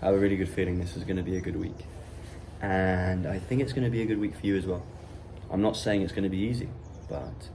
I have a really good feeling this is going to be a good week. And I think it's going to be a good week for you as well. I'm not saying it's going to be easy, but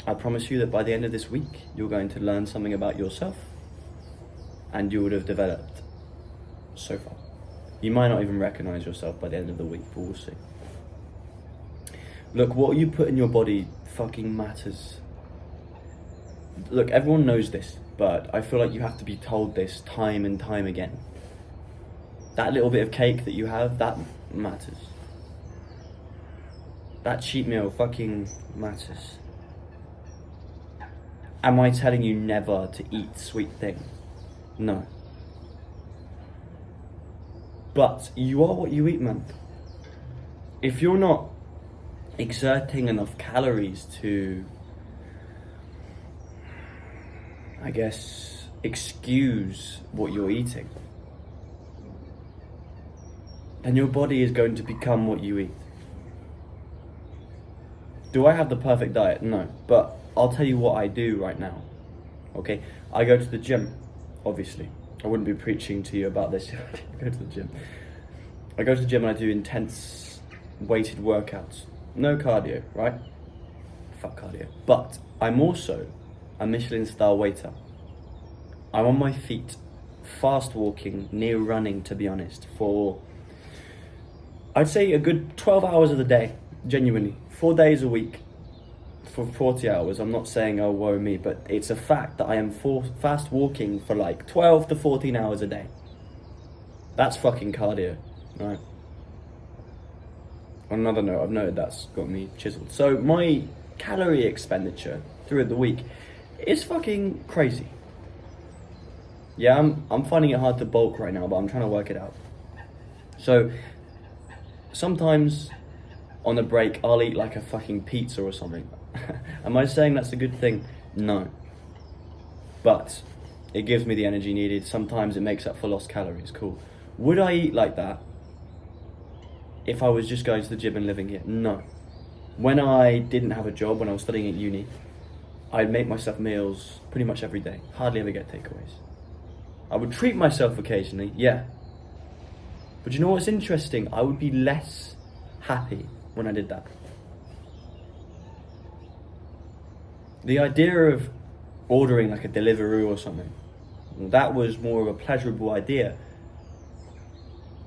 I promise you that by the end of this week, you're going to learn something about yourself and you would have developed so far. You might not even recognize yourself by the end of the week, but we'll see. Look, what you put in your body fucking matters. Look, everyone knows this, but I feel like you have to be told this time and time again. That little bit of cake that you have, that matters. That cheat meal fucking matters. Am I telling you never to eat sweet things? No. But you are what you eat, man. If you're not exerting enough calories to, I guess, excuse what you're eating, then your body is going to become what you eat. Do I have the perfect diet? No. But I'll tell you what I do right now. Okay? I go to the gym, obviously. I wouldn't be preaching to you about this. I go to the gym. I go to the gym and I do intense weighted workouts. No cardio, right? Fuck cardio. But I'm also a Michelin star waiter. I'm on my feet, fast walking, near running, to be honest, for I'd say a good 12 hours of the day, genuinely. 4 days a week for 40 hours. I'm not saying, oh, woe me, but it's a fact that I am fast walking for like 12 to 14 hours a day. That's fucking cardio, right? On another note, I've noted that's got me chiseled. So my calorie expenditure through the week is fucking crazy. Yeah, I'm finding it hard to bulk right now, but I'm trying to work it out. So sometimes on a break, I'll eat like a fucking pizza or something. Am I saying that's a good thing? No. But it gives me the energy needed. Sometimes it makes up for lost calories. Cool. Would I eat like that if I was just going to the gym and living here? No. When I didn't have a job, when I was studying at uni, I'd make myself meals pretty much every day. Hardly ever get takeaways. I would treat myself occasionally, yeah. But you know what's interesting? I would be less happy when I did that. The idea of ordering like a Deliveroo or something, that was more of a pleasurable idea.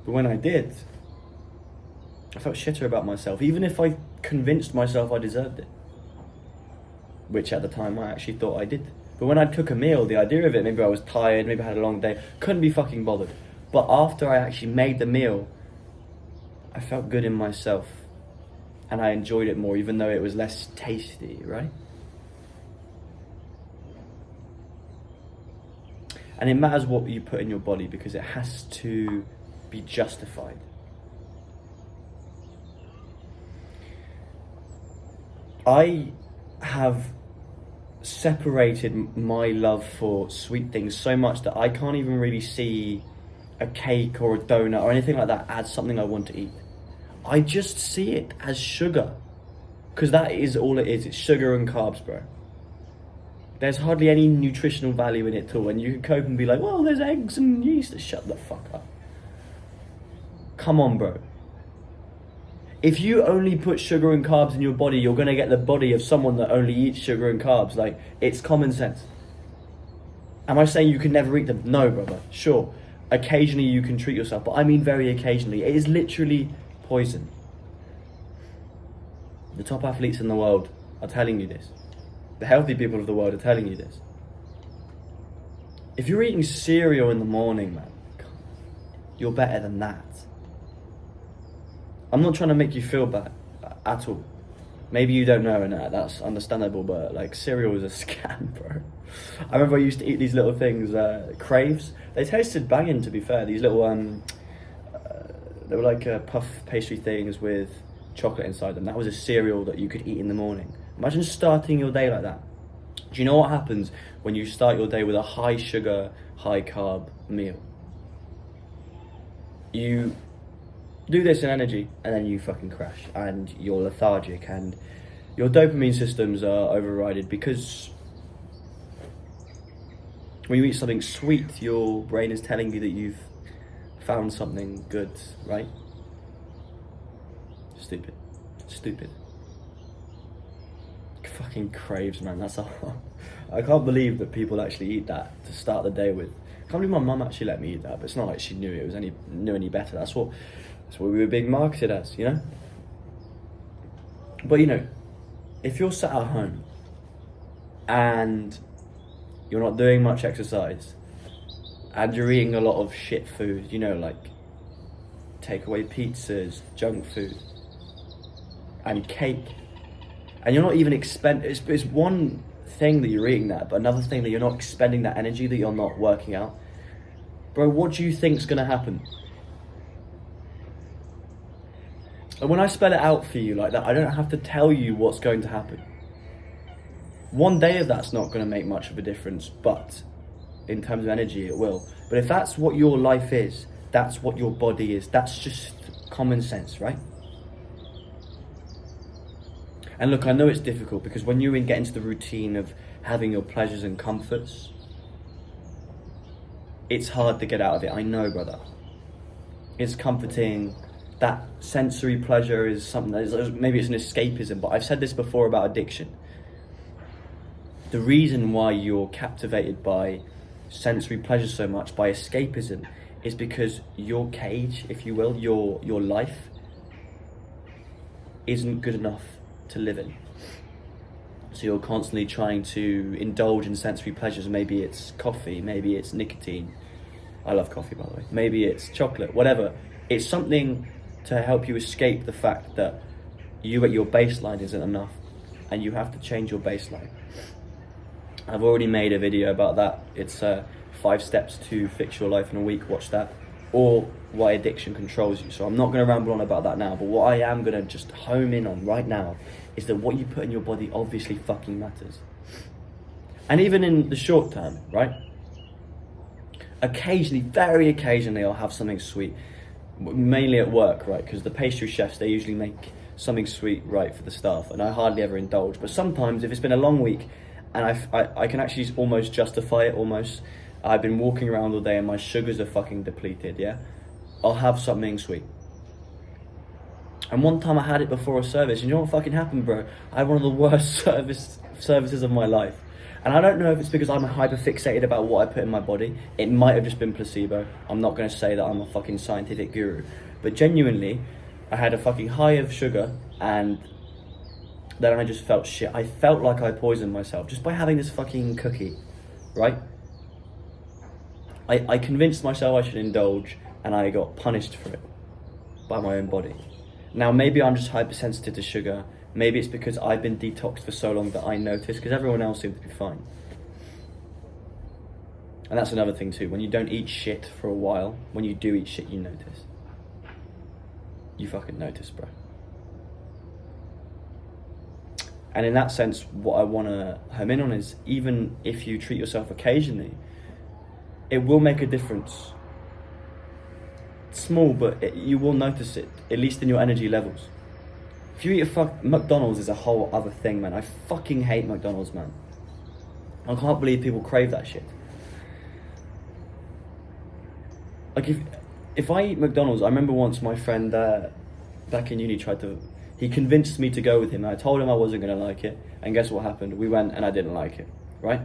But when I did, I felt shitter about myself, even if I convinced myself I deserved it. Which at the time I actually thought I did. But when I took a meal, the idea of it, maybe I was tired, maybe I had a long day, couldn't be fucking bothered. But after I actually made the meal, I felt good in myself. And I enjoyed it more, even though it was less tasty, right? And it matters what you put in your body because it has to be justified. I have separated my love for sweet things so much that I can't even really see a cake or a donut or anything like that as something I want to eat. I just see it as sugar, because that is all it is. It's sugar and carbs, bro. There's hardly any nutritional value in it at all, and you can cope and be like, well, there's eggs and yeast. Shut the fuck up. Come on, bro. If you only put sugar and carbs in your body, you're going to get the body of someone that only eats sugar and carbs. Like, it's common sense. Am I saying you can never eat them? No, brother. Sure. Occasionally you can treat yourself, but I mean very occasionally. It is literally poison. The top athletes in the world are telling you this. The healthy people of the world are telling you this. If you're eating cereal in the morning, man, you're better than that. I'm not trying to make you feel bad at all. Maybe you don't know, and that's understandable, but like cereal is a scam, bro. I remember I used to eat these little things, Craves. They tasted banging, to be fair. These little, they were like puff pastry things with chocolate inside them. That was a cereal that you could eat in the morning. Imagine starting your day like that. Do you know what happens when you start your day with a high sugar, high carb meal? You do this in energy and then you fucking crash and you're lethargic and your dopamine systems are overridden, because when you eat something sweet, your brain is telling you that you've found something good, right? Stupid. Stupid. Fucking craves, man. That's all. I can't believe that people actually eat that to start the day with. I can't believe my mum actually let me eat that, but it's not like she knew any better. That's what we were being marketed as, you know? But you know, if you're sat at home and you're not doing much exercise and you're eating a lot of shit food, you know, like takeaway pizzas, junk food, and cake, and you're not even it's one thing that you're eating that, but another thing that you're not expending that energy, that you're not working out. Bro, what do you think's gonna happen? And when I spell it out for you like that, I don't have to tell you what's going to happen. One day of that's not gonna make much of a difference, but in terms of energy, it will. But if that's what your life is, that's what your body is, that's just common sense, right? And look, I know it's difficult because when you get into the routine of having your pleasures and comforts, it's hard to get out of it. I know, brother. It's comforting. That sensory pleasure is something that is, maybe it's an escapism, but I've said this before about addiction. The reason why you're captivated by sensory pleasure so much, by escapism, is because your cage, if you will, your life isn't good enough to live in. So you're constantly trying to indulge in sensory pleasures. Maybe it's coffee, maybe it's nicotine. I love coffee, by the way. Maybe it's chocolate, whatever. It's something to help you escape the fact that you at your baseline isn't enough and you have to change your baseline. I've already made a video about that. It's 5 steps to fix your life in a week. Watch that. Or why addiction controls you. So I'm not going to ramble on about that now, but what I am going to just home in on right now is that what you put in your body obviously fucking matters. And even in the short term, right? Occasionally, very occasionally, I'll have something sweet. Mainly at work, right? Because the pastry chefs, they usually make something sweet, right, for the staff. And I hardly ever indulge. But sometimes, if it's been a long week, and I can actually almost justify it, almost. I've been walking around all day and my sugars are fucking depleted, yeah? I'll have something sweet. And one time I had it before a service, and you know what fucking happened, bro? I had one of the worst services of my life. And I don't know if it's because I'm hyper fixated about what I put in my body. It might have just been placebo. I'm not going to say that I'm a fucking scientific guru. But genuinely, I had a fucking high of sugar, and then I just felt shit. I felt like I poisoned myself just by having this fucking cookie, right? I convinced myself I should indulge, and I got punished for it by my own body. Now, maybe I'm just hypersensitive to sugar. Maybe it's because I've been detoxed for so long that I notice, because everyone else seems to be fine. And that's another thing too. When you don't eat shit for a while, when you do eat shit, you notice. You fucking notice, bro. And in that sense, what I want to home in on is, even if you treat yourself occasionally, it will make a difference. It's small, but you will notice it, at least in your energy levels. If you eat McDonald's is a whole other thing, man. I fucking hate McDonald's, man. I can't believe people crave that shit. Like, if I eat McDonald's, I remember once my friend back in uni he convinced me to go with him. I told him I wasn't going to like it, and guess what happened? We went and I didn't like it, right?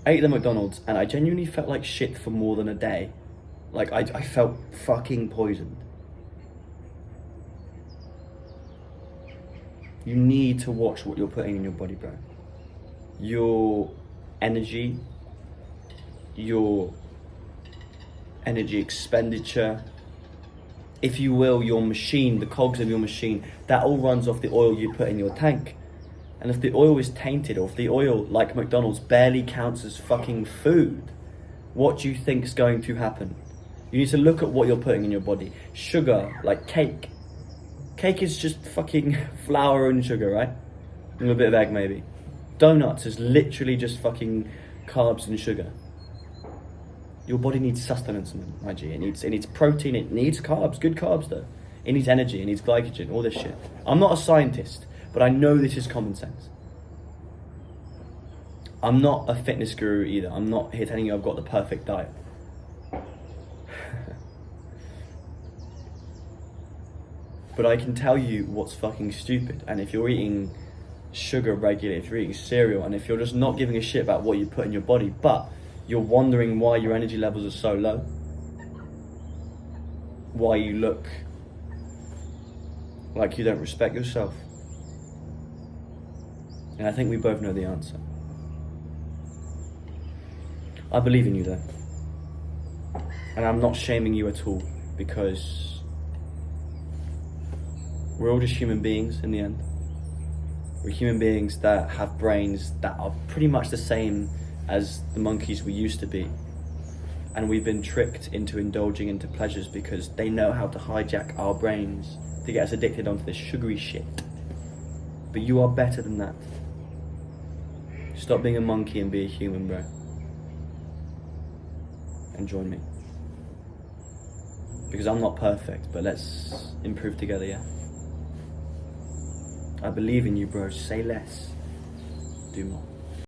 I ate the McDonald's and I genuinely felt like shit for more than a day. Like, I felt fucking poisoned. You need to watch what you're putting in your body, bro. Your energy expenditure, if you will, your machine, the cogs of your machine, that all runs off the oil you put in your tank. And if the oil is tainted, or if the oil, like McDonald's, barely counts as fucking food, what do you think is going to happen? You need to look at what you're putting in your body. Sugar, like cake. Cake is just fucking flour and sugar, right? And a little bit of egg, maybe. Donuts is literally just fucking carbs and sugar. Your body needs sustenance, my G. It needs protein, it needs carbs, good carbs though. It needs energy, it needs glycogen, all this shit. I'm not a scientist, but I know this is common sense. I'm not a fitness guru either. I'm not here telling you I've got the perfect diet. But I can tell you what's fucking stupid. And if you're eating sugar regularly, if you're eating cereal, and if you're just not giving a shit about what you put in your body, but you're wondering why your energy levels are so low, why you look like you don't respect yourself. And I think we both know the answer. I believe in you though. And I'm not shaming you at all, because we're all just human beings in the end. We're human beings that have brains that are pretty much the same as the monkeys we used to be. And we've been tricked into indulging into pleasures because they know how to hijack our brains to get us addicted onto this sugary shit. But you are better than that. Stop being a monkey and be a human, bro. And join me. Because I'm not perfect, but let's improve together, yeah? I believe in you, bro. Say less, do more.